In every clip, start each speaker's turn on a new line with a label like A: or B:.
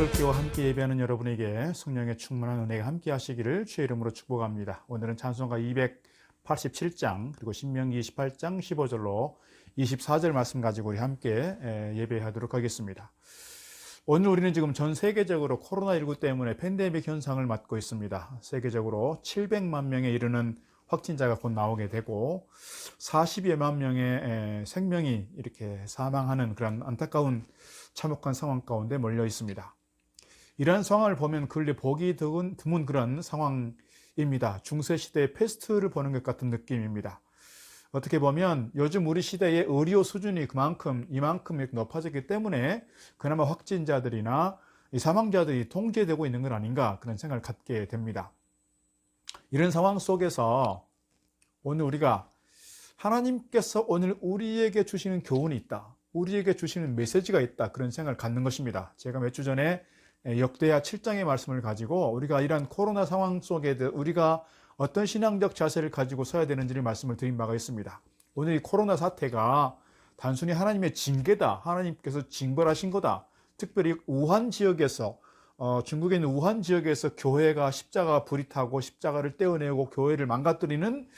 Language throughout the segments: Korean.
A: 새벽을 깨워 함께 예배하는 여러분에게 성령의 충만한 은혜가 함께 하시기를 주의 이름으로 축복합니다. 오늘은 찬송가 287장 그리고 신명기 28장 15절로 24절 말씀 가지고 우리 함께 예배하도록 하겠습니다. 오늘 우리는 지금 전 세계적으로 코로나19 때문에 팬데믹 현상을 맞고 있습니다. 세계적으로 700만 명에 이르는 확진자가 곧 나오게 되고 40여만 명의 생명이 이렇게 사망하는 그런 안타까운 참혹한 상황 가운데 몰려 있습니다. 이러한 상황을 보면 근래 보기 드문 그런 상황입니다. 중세시대의 패스트를 보는 것 같은 느낌입니다. 어떻게 보면 요즘 우리 시대의 의료 수준이 이만큼 높아졌기 때문에 그나마 확진자들이나 이 사망자들이 통제되고 있는 건 아닌가 그런 생각을 갖게 됩니다. 이런 상황 속에서 오늘 우리가 하나님께서 오늘 우리에게 주시는 교훈이 있다. 우리에게 주시는 메시지가 있다. 그런 생각을 갖는 것입니다. 제가 몇 주 전에 역대하 7장의 말씀을 가지고 우리가 이러한 코로나 상황 속에 우리가 어떤 신앙적 자세를 가지고 서야 되는지를 말씀을 드린 바가 있습니다. 오늘 이 코로나 사태가 단순히 하나님의 징계다. 하나님께서 징벌하신 거다. 특별히 우한 지역에서 중국에 있는 우한 지역에서 교회가 십자가 불이 타고 십자가를 떼어내고 교회를 망가뜨리는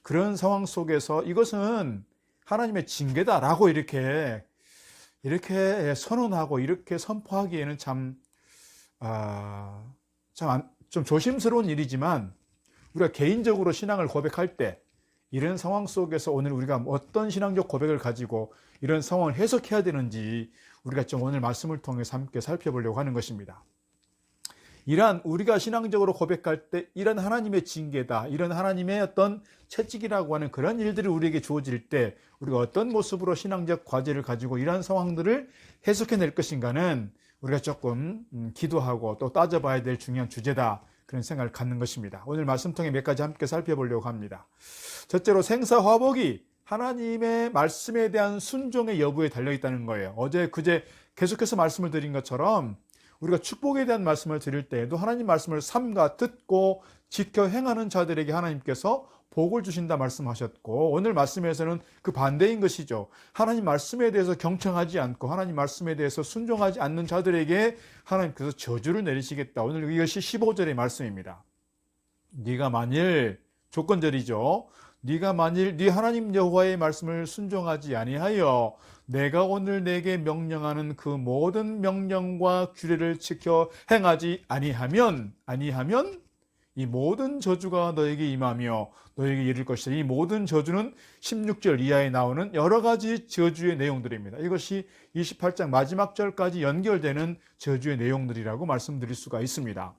A: 그런 상황 속에서 이것은 하나님의 징계다라고 이렇게 선언하고 이렇게 선포하기에는 좀 조심스러운 일이지만 우리가 개인적으로 신앙을 고백할 때 이런 상황 속에서 오늘 우리가 어떤 신앙적 고백을 가지고 이런 상황을 해석해야 되는지 우리가 좀 오늘 말씀을 통해서 함께 살펴보려고 하는 것입니다. 이러한 우리가 신앙적으로 고백할 때 이런 하나님의 징계다, 이런 하나님의 어떤 채찍이라고 하는 그런 일들이 우리에게 주어질 때 우리가 어떤 모습으로 신앙적 과제를 가지고 이러한 상황들을 해석해낼 것인가는 우리가 조금 기도하고 또 따져봐야 될 중요한 주제다, 그런 생각을 갖는 것입니다. 오늘 말씀 통해 몇 가지 함께 살펴보려고 합니다. 첫째로 생사화복이 하나님의 말씀에 대한 순종의 여부에 달려있다는 거예요. 어제 그제 계속해서 말씀을 드린 것처럼 우리가 축복에 대한 말씀을 드릴 때에도 하나님 말씀을 삼가 듣고 지켜 행하는 자들에게 하나님께서 복을 주신다 말씀하셨고, 오늘 말씀에서는 그 반대인 것이죠. 하나님 말씀에 대해서 경청하지 않고 하나님 말씀에 대해서 순종하지 않는 자들에게 하나님께서 저주를 내리시겠다. 오늘 이것이 15절의 말씀입니다. 네가 만일, 조건절이죠. 네가 만일 네 하나님 여호와의 말씀을 순종하지 아니하여 내가 오늘 내게 명령하는 그 모든 명령과 규례를 지켜 행하지 아니하면 이 모든 저주가 너에게 임하며 너에게 이를 것이다. 이 모든 저주는 16절 이하에 나오는 여러 가지 저주의 내용들입니다. 이것이 28장 마지막 절까지 연결되는 저주의 내용들이라고 말씀드릴 수가 있습니다.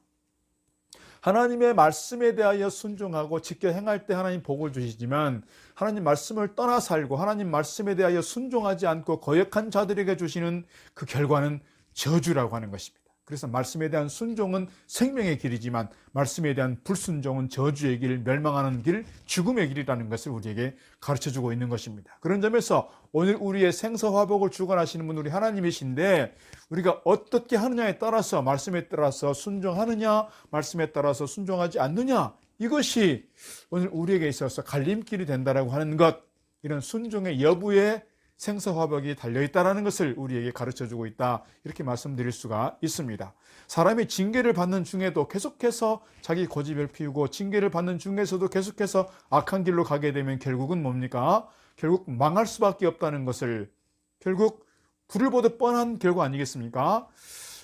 A: 하나님의 말씀에 대하여 순종하고 지켜 행할 때 하나님 복을 주시지만 하나님 말씀을 떠나 살고 하나님 말씀에 대하여 순종하지 않고 거역한 자들에게 주시는 그 결과는 저주라고 하는 것입니다. 그래서 말씀에 대한 순종은 생명의 길이지만 말씀에 대한 불순종은 저주의 길, 멸망하는 길, 죽음의 길이라는 것을 우리에게 가르쳐주고 있는 것입니다. 그런 점에서 오늘 우리의 생사화복을 주관하시는 분 우리 하나님이신데 우리가 어떻게 하느냐에 따라서 말씀에 따라서 순종하느냐, 말씀에 따라서 순종하지 않느냐, 이것이 오늘 우리에게 있어서 갈림길이 된다라고 하는 것, 이런 순종의 여부에 생사화복이 달려있다는 것을 우리에게 가르쳐주고 있다, 이렇게 말씀드릴 수가 있습니다. 사람이 징계를 받는 중에도 계속해서 자기 고집을 피우고 징계를 받는 중에서도 계속해서 악한 길로 가게 되면 결국은 뭡니까? 결국 망할 수밖에 없다는 것을, 결국 불을 보듯 뻔한 결과 아니겠습니까?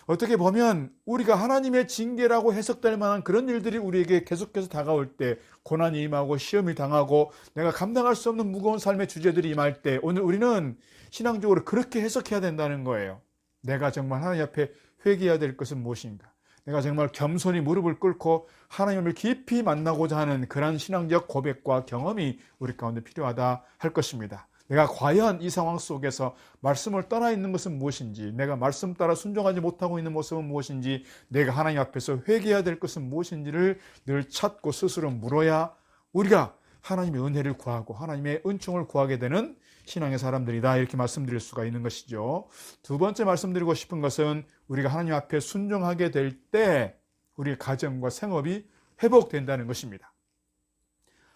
A: 어떻게 보면 우리가 하나님의 징계라고 해석될 만한 그런 일들이 우리에게 계속해서 다가올 때, 고난이 임하고 시험이 당하고 내가 감당할 수 없는 무거운 삶의 주제들이 임할 때 오늘 우리는 신앙적으로 그렇게 해석해야 된다는 거예요. 내가 정말 하나님 앞에 회개해야 될 것은 무엇인가? 내가 정말 겸손히 무릎을 꿇고 하나님을 깊이 만나고자 하는 그런 신앙적 고백과 경험이 우리 가운데 필요하다 할 것입니다. 내가 과연 이 상황 속에서 말씀을 떠나 있는 것은 무엇인지, 내가 말씀 따라 순종하지 못하고 있는 모습은 무엇인지, 내가 하나님 앞에서 회개해야 될 것은 무엇인지를 늘 찾고 스스로 물어야 우리가 하나님의 은혜를 구하고 하나님의 은총을 구하게 되는 신앙의 사람들이다, 이렇게 말씀드릴 수가 있는 것이죠. 두 번째 말씀드리고 싶은 것은 우리가 하나님 앞에 순종하게 될 때 우리의 가정과 생업이 회복된다는 것입니다.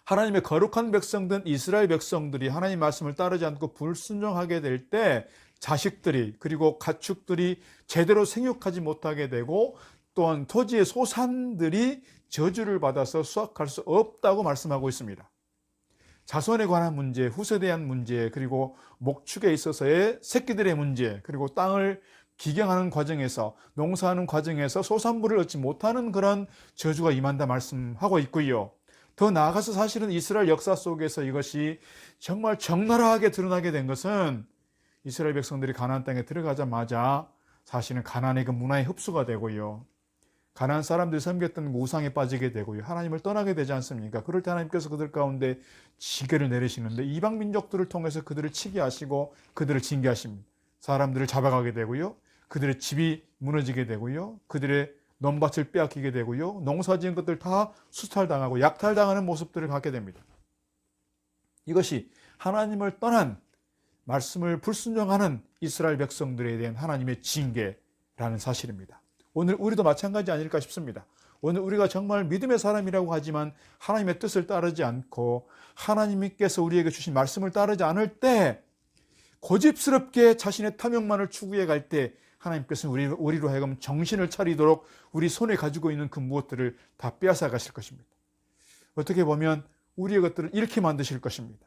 A: 하나님의 거룩한 백성된 이스라엘 백성들이 하나님 말씀을 따르지 않고 불순종하게 될 때 자식들이 그리고 가축들이 제대로 생육하지 못하게 되고 또한 토지의 소산들이 저주를 받아서 수확할 수 없다고 말씀하고 있습니다. 자손에 관한 문제, 후세에 대한 문제, 그리고 목축에 있어서의 새끼들의 문제, 그리고 땅을 기경하는 과정에서, 농사하는 과정에서 소산물을 얻지 못하는 그런 저주가 임한다 말씀하고 있고요. 더 나아가서 사실은 이스라엘 역사 속에서 이것이 정말 적나라하게 드러나게 된 것은 이스라엘 백성들이 가나안 땅에 들어가자마자 사실은 가나안의 그 문화에 흡수가 되고요. 가나안 사람들이 섬겼던 우상에 빠지게 되고요. 하나님을 떠나게 되지 않습니까? 그럴 때 하나님께서 그들 가운데 지계를 내리시는데 이방 민족들을 통해서 그들을 치게 하시고 그들을 징계하십니다. 사람들을 잡아가게 되고요. 그들의 집이 무너지게 되고요. 그들의 논밭을 빼앗기게 되고요. 농사지은 것들 다 수탈당하고 약탈당하는 모습들을 갖게 됩니다. 이것이 하나님을 떠난 말씀을 불순종하는 이스라엘 백성들에 대한 하나님의 징계라는 사실입니다. 오늘 우리도 마찬가지 아닐까 싶습니다. 오늘 우리가 정말 믿음의 사람이라고 하지만 하나님의 뜻을 따르지 않고 하나님께서 우리에게 주신 말씀을 따르지 않을 때 고집스럽게 자신의 탐욕만을 추구해 갈 때 하나님께서는 우리로 하여금 정신을 차리도록 우리 손에 가지고 있는 그 무엇들을 다 빼앗아 가실 것입니다. 어떻게 보면 우리의 것들을 잃게 만드실 것입니다.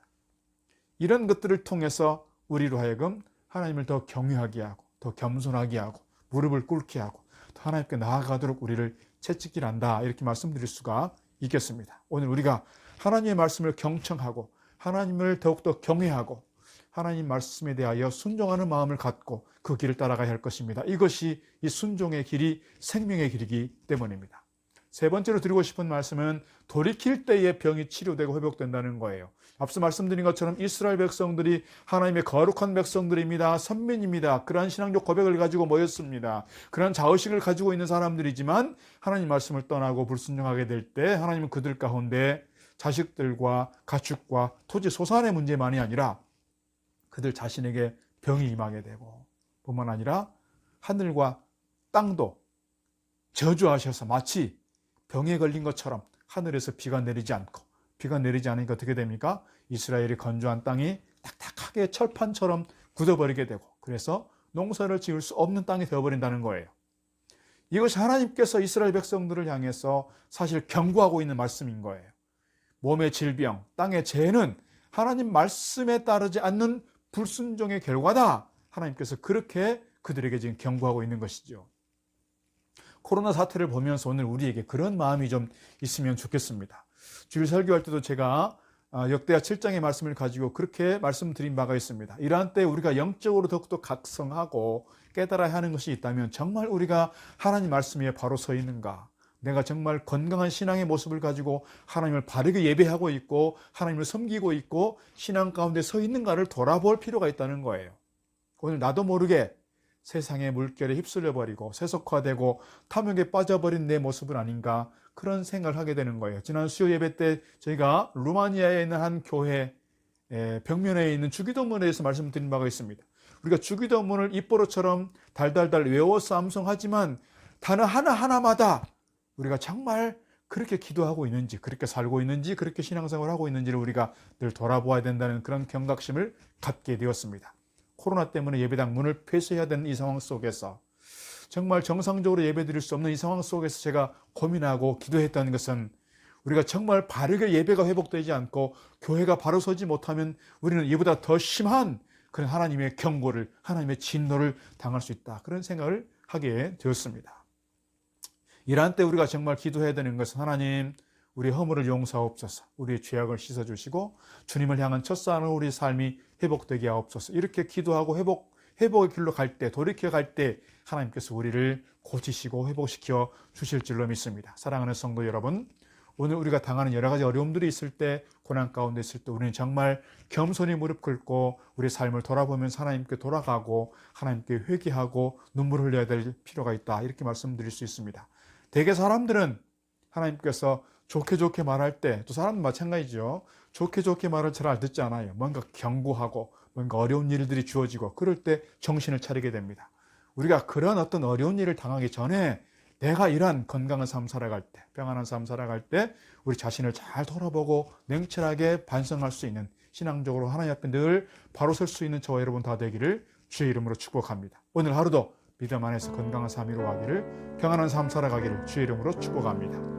A: 이런 것들을 통해서 우리로 하여금 하나님을 더 경외하게 하고 더 겸손하게 하고 무릎을 꿇게 하고 더 하나님께 나아가도록 우리를 채찍질 한다, 이렇게 말씀드릴 수가 있겠습니다. 오늘 우리가 하나님의 말씀을 경청하고 하나님을 더욱더 경외하고 하나님 말씀에 대하여 순종하는 마음을 갖고 그 길을 따라가야 할 것입니다. 이것이 이 순종의 길이 생명의 길이기 때문입니다. 세 번째로 드리고 싶은 말씀은 돌이킬 때에 병이 치료되고 회복된다는 거예요. 앞서 말씀드린 것처럼 이스라엘 백성들이 하나님의 거룩한 백성들입니다. 선민입니다. 그러한 신앙적 고백을 가지고 모였습니다. 그러한 자의식을 가지고 있는 사람들이지만 하나님 말씀을 떠나고 불순종하게 될 때 하나님은 그들 가운데 자식들과 가축과 토지 소산의 문제만이 아니라 그들 자신에게 병이 임하게 되고 뿐만 아니라 하늘과 땅도 저주하셔서 마치 병에 걸린 것처럼 하늘에서 비가 내리지 않고, 비가 내리지 않으니까 어떻게 됩니까? 이스라엘의 건조한 땅이 딱딱하게 철판처럼 굳어버리게 되고, 그래서 농사를 지을 수 없는 땅이 되어버린다는 거예요. 이것이 하나님께서 이스라엘 백성들을 향해서 사실 경고하고 있는 말씀인 거예요. 몸의 질병, 땅의 재해는 하나님 말씀에 따르지 않는 불순종의 결과다. 하나님께서 그렇게 그들에게 지금 경고하고 있는 것이죠. 코로나 사태를 보면서 오늘 우리에게 그런 마음이 좀 있으면 좋겠습니다. 주일 설교할 때도 제가 역대하 7장의 말씀을 가지고 그렇게 말씀드린 바가 있습니다. 이러한 때 우리가 영적으로 더욱더 각성하고 깨달아야 하는 것이 있다면 정말 우리가 하나님 말씀 위에 바로 서 있는가? 내가 정말 건강한 신앙의 모습을 가지고 하나님을 바르게 예배하고 있고 하나님을 섬기고 있고 신앙 가운데 서 있는가를 돌아볼 필요가 있다는 거예요. 오늘 나도 모르게 세상의 물결에 휩쓸려 버리고 세속화되고 탐욕에 빠져버린 내 모습은 아닌가, 그런 생각을 하게 되는 거예요. 지난 수요 예배 때 저희가 루마니아에 있는 한 교회 벽면에 있는 주기도문에 대해서 말씀드린 바가 있습니다. 우리가 주기도문을 입버릇처럼 달달달 외워서 암송하지만 단어 하나하나마다 우리가 정말 그렇게 기도하고 있는지, 그렇게 살고 있는지, 그렇게 신앙생활을 하고 있는지를 우리가 늘 돌아보아야 된다는 그런 경각심을 갖게 되었습니다. 코로나 때문에 예배당 문을 폐쇄해야 되는 이 상황 속에서 정말 정상적으로 예배드릴 수 없는 이 상황 속에서 제가 고민하고 기도했다는 것은 우리가 정말 바르게 예배가 회복되지 않고 교회가 바로 서지 못하면 우리는 이보다 더 심한 그런 하나님의 경고를, 하나님의 진노를 당할 수 있다, 그런 생각을 하게 되었습니다. 이러한 때 우리가 정말 기도해야 되는 것은 하나님, 우리의 허물을 용서하옵소서, 우리의 죄악을 씻어주시고 주님을 향한 첫사랑으로 우리 삶이 회복되게 하옵소서. 이렇게 기도하고 회복의 길로 갈 때, 돌이켜 갈 때 하나님께서 우리를 고치시고 회복시켜 주실 줄로 믿습니다. 사랑하는 성도 여러분, 오늘 우리가 당하는 여러 가지 어려움들이 있을 때, 고난 가운데 있을 때 우리는 정말 겸손히 무릎 꿇고 우리 삶을 돌아보면서 하나님께 돌아가고 하나님께 회개하고 눈물을 흘려야 될 필요가 있다, 이렇게 말씀드릴 수 있습니다. 대개 사람들은 하나님께서 좋게 말할 때, 또 사람도 마찬가지죠. 좋게 말을 잘 듣지 않아요. 뭔가 경고하고 뭔가 어려운 일들이 주어지고 그럴 때 정신을 차리게 됩니다. 우리가 그런 어떤 어려운 일을 당하기 전에 내가 이러한 건강한 삶 살아갈 때, 평안한 삶 살아갈 때 우리 자신을 잘 돌아보고 냉철하게 반성할 수 있는, 신앙적으로 하나님 앞에 늘 바로 설 수 있는 저와 여러분 다 되기를 주의 이름으로 축복합니다. 오늘 하루도 믿음 안에서 건강한 삶 이루어가기를, 평안한 삶 살아가기를 주의 이름으로 축복합니다.